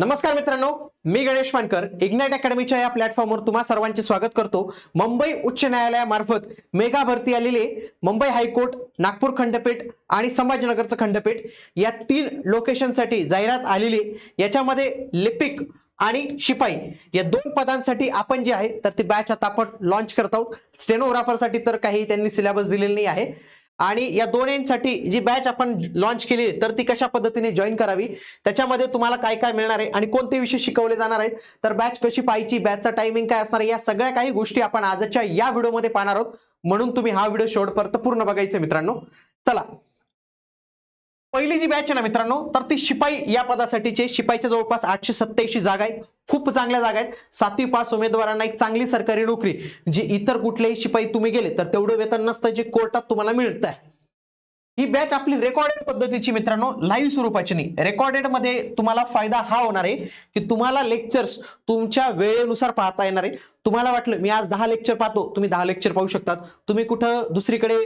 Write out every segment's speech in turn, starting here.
नमस्कार मित्रांनो, मी गणेश मानकर इग्नाइट अकॅडमीच्या या प्लॅटफॉर्मवर तुम्हा सर्वांचे स्वागत करतो। मुंबई उच्च न्यायालयामार्फत मेगा भरती आलेली आहे। मुंबई हायकोर्ट, नागपूर खंडपीठ आणि संभाजीनगरचं खंडपीठ या 3 लोकेशनसाठी जाहिरात आलेली आहे। याच्यामध्ये लिपिक आणि शिपाई या 2 पदांसाठी आपण जे आहे तर ती बॅच आता आपण लॉन्च करत आहोत। स्टेनोग्राफरसाठी तर काही त्यांनी सिलेबस दिलेला नाही आहे आणि या दोन्हींसाठी जी बॅच आपण लॉन्च केली आहे तर ती कशा पद्धतीने जॉइन करावी, त्याच्यामध्ये तुम्हाला काय काय मिळणार आहे आणि कोणते विषय शिकवले जाणार आहेत, तर बॅच कशी पाहायची, बॅचचा टायमिंग काय असणार आहे, या सगळ्या काही गोष्टी आपण आजच्या या व्हिडिओमध्ये पाहणार आहोत। म्हणून तुम्ही हा व्हिडिओ शेवटपर्यंत पूर्ण बघायचा मित्रांनो। चला, पहिली जी बॅच आहे ना मित्रांनो, तर ती शिपाई या पदासाठीचे। शिपाईच्या जवळपास 887 जागा आहेत, खूप चांगल्या जागा आहेत। 7वी पास उमेदवारांना एक चांगली सरकारी नोकरी, जी इतर कुठल्याही शिपाई तुम्ही गेले तर तेवढं वेतन नसतं जे कोर्टात तुम्हाला मिळतं आहे। ही बॅच आपली रेकॉर्डेड पद्धतीची मित्रांनो, लाईव्ह स्वरूपाची नाही। रेकॉर्डेड मध्ये तुम्हाला फायदा हा होणार आहे की तुम्हाला लेक्चर्स तुमच्या वेळेनुसार पाहता येणार आहे। तुम्हाला वाटलं मी आज 10 लेक्चर पाहतो, तुम्ही 10 लेक्चर पाहू शकतात। तुम्ही कुठं दुसरीकडे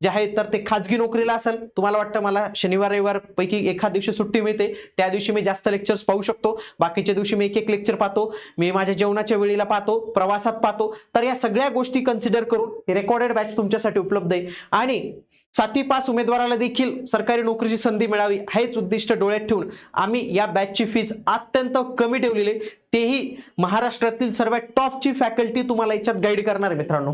जे आहे तर ते खाजगी नोकरीला असेल, तुम्हाला वाटतं मला शनिवार रविवार पैकी एखाद दिवशी सुट्टी मिळते, त्या दिवशी मी जास्त लेक्चर्स पाहू शकतो, बाकीच्या दिवशी मी एक लेक्चर पाहतो, मी माझ्या जेवणाच्या वेळेला पाहतो, प्रवासात पाहतो, तर या सगळ्या गोष्टी कन्सिडर करून ही रेकॉर्डेड बॅच तुमच्यासाठी उपलब्ध आहे। आणि 7वी पास उमेदवाराला देखील सरकारी नोकरीची संधी मिळावी हेच उद्दिष्ट डोळ्यात ठेवून आम्ही या बॅचची फीज अत्यंत कमी ठेवलेली आहे। तेही महाराष्ट्रातील सर्वात टॉपची फॅकल्टी तुम्हाला याच्यात गाईड करणार आहे मित्रांनो।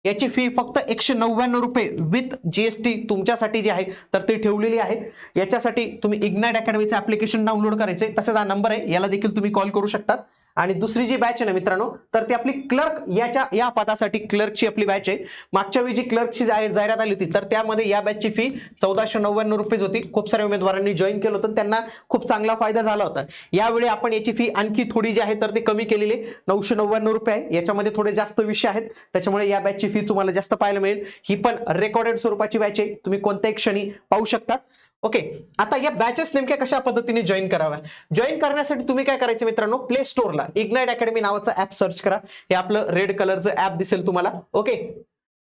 याची फी फक्त 199 रुपये विथ जीएसटी तुमच्यासाठी जी आहे तर ती ठेवलेली आहे। याच्यासाठी तुम्ही इग्नाइट अकॅडमीचे ऍप्लिकेशन डाउनलोड करायचे, तसेच हा नंबर आहे, याला देखील तुम्ही कॉल करू शकतात। आणि दुसरी जी बॅच आहे ना मित्रांनो, तर ती आपली क्लर्क या पदासाठी क्लर्कची आपली बॅच आहे। मागच्या वेळी जी क्लर्कची जाहिरात आली होती तर त्यामध्ये या बॅचची फी 1499 रुपये होती। खूप साऱ्या उमेदवारांनी जॉईन केलं होतं, त्यांना खूप चांगला फायदा झाला होता। यावेळी आपण याची फी आणखी थोडी जी आहे तर ती कमी केलेली आहे, 999 रुपये आहे। याच्यामध्ये थोडे जास्त विषय आहेत, त्याच्यामुळे या बॅचची फी तुम्हाला जास्त पाहायला मिळेल। ही पण रेकॉर्डेड स्वरूपाची बॅच आहे, तुम्ही कोणत्याही क्षणी पाहू शकतात। ओके, आता या बॅचेस नेमक्या कशा पद्धतीने जॉईन कराव्या, जॉईन करण्यासाठी तुम्ही काय करायचं मित्रांनो, प्ले स्टोअरला इग्नाइट अकॅडमी नावाचं ऍप सर्च करा। हे आपलं रेड कलरचं ऍप दिसेल तुम्हाला। ओके,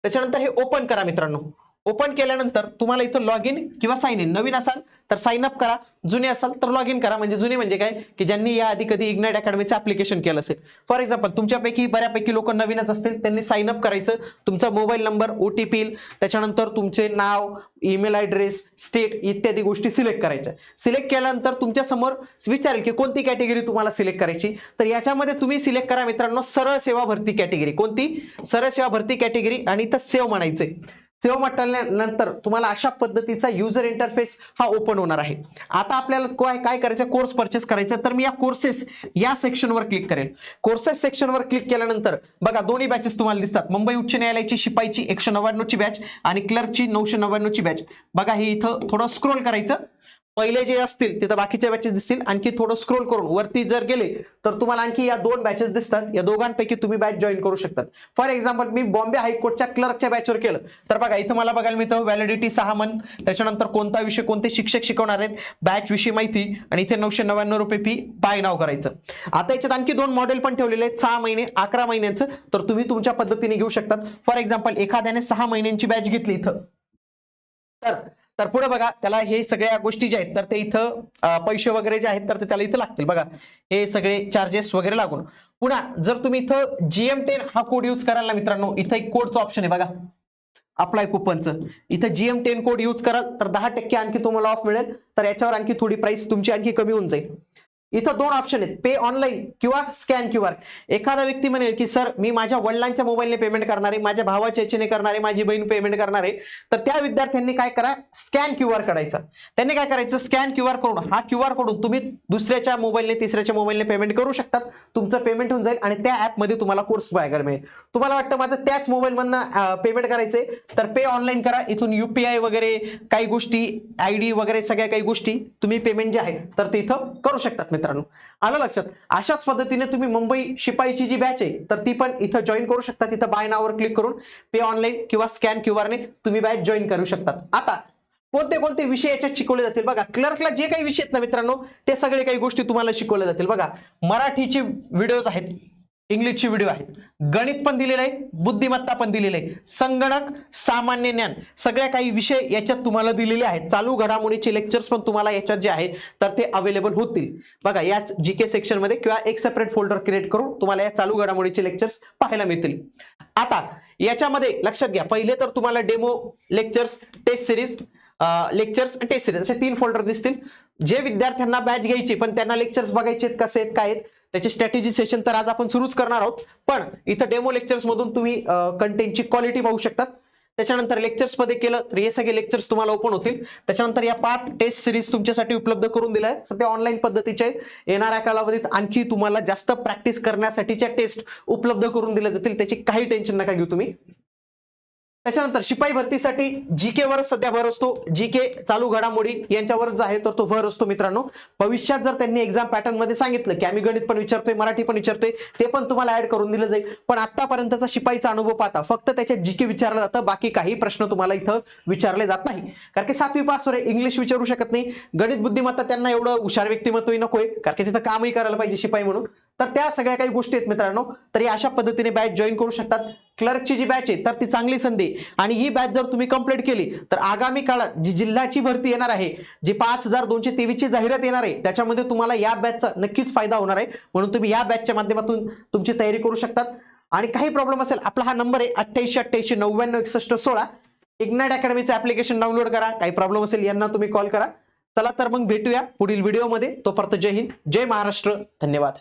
त्याच्यानंतर हे ओपन करा मित्रांनो। ओपन केल्यानंतर तुम्हाला इथं लॉग इन किंवा साइन इन, नवीन असाल तर साइन अप करा, जुने असाल तर लॉग इन करा। म्हणजे जुने म्हणजे काय की ज्यांनी या आधी कधी इग्नाइट अकॅडमीचं ऍप्लिकेशन केलं असेल। फॉर एक्झाम्पल तुमच्यापैकी बऱ्यापैकी लोक नवीनच असतील, त्यांनी साइन अप करायचं, तुमचा मोबाईल नंबर, ओटीपी, त्याच्यानंतर तुमचे नाव, ईमेल ॲड्रेस, स्टेट इत्यादी गोष्टी सिलेक्ट करायच्या। सिलेक्ट केल्यानंतर तुमच्या समोर विचारेल की कोणती कॅटेगरी तुम्हाला सिलेक्ट करायची, तर याच्यामध्ये तुम्ही सिलेक्ट करा मित्रांनो सरळ सेवा भरती कॅटेगरी। कोणती? सरळ सेवा भरती कॅटेगरी। आणि इथं सेव्ह म्हणायचे। सेव्ह म्हटल्यानंतर तुम्हाला अशा पद्धतीचा युजर इंटरफेस हा ओपन होणार आहे। आता आपल्याला काय करायचं, कोर्स परचेस करायचा, तर मी या कोर्सेस या सेक्शनवर क्लिक करेल। कोर्सेस सेक्शनवर क्लिक केल्यानंतर बघा दोन्ही बॅचेस तुम्हाला दिसतात, मुंबई उच्च न्यायालयाची शिपाईची 199 ची बॅच आणि क्लर्कची 999 ची बॅच। बघा हे इथं थोडं स्क्रोल करायचं, पहिले जे असतील तिथं बाकीच्या बॅचेस दिसतील, आणखी थोडं स्क्रोल करून वरती जर गेले तर तुम्हाला आणखी या 2 बॅचेस दिसतात, या दोघांपैकी तुम्ही बॅच जॉईन करू शकतात। फॉर एक्झाम्पल मी बॉम्बे हायकोर्टच्या क्लर्कच्या बॅचवर केलं तर बघा इथं मला बघायला मिळतं व्हॅलिडिटी 6 मंथ, त्याच्यानंतर कोणता विषय, कोणते शिक्षक शिकवणार आहेत, बॅच विषयी माहिती, आणि इथे 999 रुपये फी, बाय नाव करायचं। आता याच्यात आणखी 2 मॉडेल पण ठेवलेले आहेत, 6 महिने 11 महिन्यांचं, तर तुम्ही तुमच्या पद्धतीने घेऊ शकतात। फॉर एक्झाम्पल एखाद्याने 6 महिन्यांची बॅच घेतली इथं तर पुढे बघा त्याला हे सगळ्या गोष्टी ज्या आहेत तर ते इथं पैसे वगैरे जे आहेत तर ते त्याला इथं लागतील। बघा हे सगळे चार्जेस वगैरे लागून। पुन्हा जर तुम्ही इथं GM10 हा कोड यूज कराल ना मित्रांनो, इथं एक कोडचं ऑप्शन आहे बघा, अप्लाय कुपनचं, इथं GM10 कोड यूज कराल तर 10% आणखी तुम्हाला ऑफ मिळेल, तर याच्यावर आणखी थोडी प्राइस तुमची आणखी कमी होऊन जाईल। इथं 2 ऑप्शन आहेत, पे ऑनलाईन किंवा स्कॅन क्यूआर। एखादा व्यक्ती म्हणेल की सर मी माझ्या वडिलांच्या मोबाईलने पेमेंट करणार आहे, माझ्या भावाच्या याच्याने करणार आहे, माझी बहीण पेमेंट करणार आहे, तर त्या विद्यार्थ्यांनी काय करा, स्कॅन क्यूआर काढायचा। त्यांनी काय करायचं, स्कॅन क्यूआर करून हा क्यूआर कडून तुम्ही दुसऱ्याच्या मोबाईलने, तिसऱ्याच्या मोबाईलने पेमेंट करू शकतात। तुमचं पेमेंट होऊन जाईल आणि त्या ऍपमध्ये तुम्हाला कोर्स बघायला मिळेल। तुम्हाला वाटतं माझं त्याच मोबाईलमधनं पेमेंट करायचंय तर पे ऑनलाईन करा, इथून UPI वगैरे काही गोष्टी, ID वगैरे सगळ्या काही गोष्टी तुम्ही पेमेंट जे आहे तर ते इथं करू शकतात मित्रांनो। आलं लक्षात? अशाच पद्धतीने तुम्ही मुंबई शिपाईची जी बॅच आहे तर ती पण इथं जॉईन करू शकता। इथं बाय नाववर क्लिक करून पे ऑनलाईन किंवा स्कॅन क्यूआरने तुम्ही बॅच जॉईन करू शकतात। आता कोणते कोणते विषय याच्यात शिकवले जातील बघा, क्लर्कला जे काही विषय आहेत ना मित्रांनो ते सगळे काही गोष्टी तुम्हाला शिकवल्या जातील। बघा मराठीचे व्हिडिओज आहेत, इंग्लिशची व्हिडिओ आहेत, गणित पण दिलेलं आहे, बुद्धिमत्ता पण दिलेलं आहे, संगणक, सामान्य ज्ञान, सगळ्या काही विषय याच्यात तुम्हाला दिलेले आहेत. चालू घडामोडीचे लेक्चर्स पण तुम्हाला याच्यात जे आहेत तर ते अवेलेबल होतील. बघा याच जीके सेक्शन मध्ये किंवा एक सेपरेट फोल्डर क्रिएट करून तुम्हाला या चालू घडामोडीचे लेक्चर्स पाहायला मिळतील. आता याच्यामध्ये लक्षात घ्या, पहिले तर तुम्हाला demo lectures, test series, lectures आणि टेस्ट सिरीज असे 3 फोल्डर दिसतील. जे विद्यार्थ्यांना बॅच घ्यायची पण त्यांना लेक्चर्स बघायचे कसे आहेत काय आहेत त्याची स्ट्रॅटेजी सेशन तर आज आपण सुरूच करणार आहोत. पण इथं डेमो लेक्चर्स मधून तुम्ही कंटेंटची क्वालिटी पाहू शकतात. त्याच्यानंतर लेक्चर्स मध्ये केलं तर हे सगळे लेक्चर्स तुम्हाला ओपन होतील. त्याच्यानंतर या 5 टेस्ट सिरीज तुमच्यासाठी उपलब्ध करून दिल्या आहेत. सध्या ऑनलाईन पद्धतीचे येणाऱ्या कालावधीत आणखी तुम्हाला जास्त प्रॅक्टिस करण्यासाठीच्या टेस्ट उपलब्ध करून दिल्या जातील, त्याची काही टेन्शन नका घेऊ तुम्ही. त्याच्यानंतर शिपाई भरतीसाठी जीके वर सध्या भर असतो. जीके चालू घडामोडी यांच्यावर जो आहे तर तो भर असतो मित्रांनो. भविष्यात जर त्यांनी एक्झाम पॅटर्न मध्ये सांगितलं की आम्ही गणित पण विचारतोय, मराठी पण विचारतोय, ते पण तुम्हाला ऍड करून दिलं जाईल. पण आतापर्यंतचा शिपाईचा अनुभव पाहता फक्त त्याच्यात जीके विचारलं जातं, बाकी काही प्रश्न तुम्हाला इथं विचारले जात नाही. कारण की 7वी पास वर इंग्लिश विचारू शकत नाही, गणित बुद्धिमत्ता त्यांना एवढं हुशार व्यक्तिमत्वही नकोय, कारण की तिथं कामही करायला पाहिजे शिपाई म्हणून. तर त्या सगळ्या काही गोष्टी आहेत मित्रांनो. तर अशा पद्धतीने बॅच जॉईन करू शकतात. क्लर्कची जी बॅच आहे तर ती चांगली संधी आणि ही बॅच जर तुम्ही कंप्लीट केली तर आगामी काळात जी जिल्ह्याची भरती येणार आहे, जी 5223 ची जाहिरात येणार आहे, त्याच्यामध्ये तुम्हाला या बॅचचा नक्कीच फायदा होणार आहे. म्हणून तुम्ही या बॅचच्या माध्यमातून तुमची तयारी करू शकतात. आणि काही प्रॉब्लेम असेल, आपला हा नंबर आहे 8888996116. इग्नाइट अकॅडमीचं ऍप्लिकेशन डाउनलोड करा. काही प्रॉब्लेम असेल यांना तुम्ही कॉल करा. चला तर मग भेटूया पुढील व्हिडिओमध्ये. तोपर्यंत जय हिंद, जय महाराष्ट्र, धन्यवाद.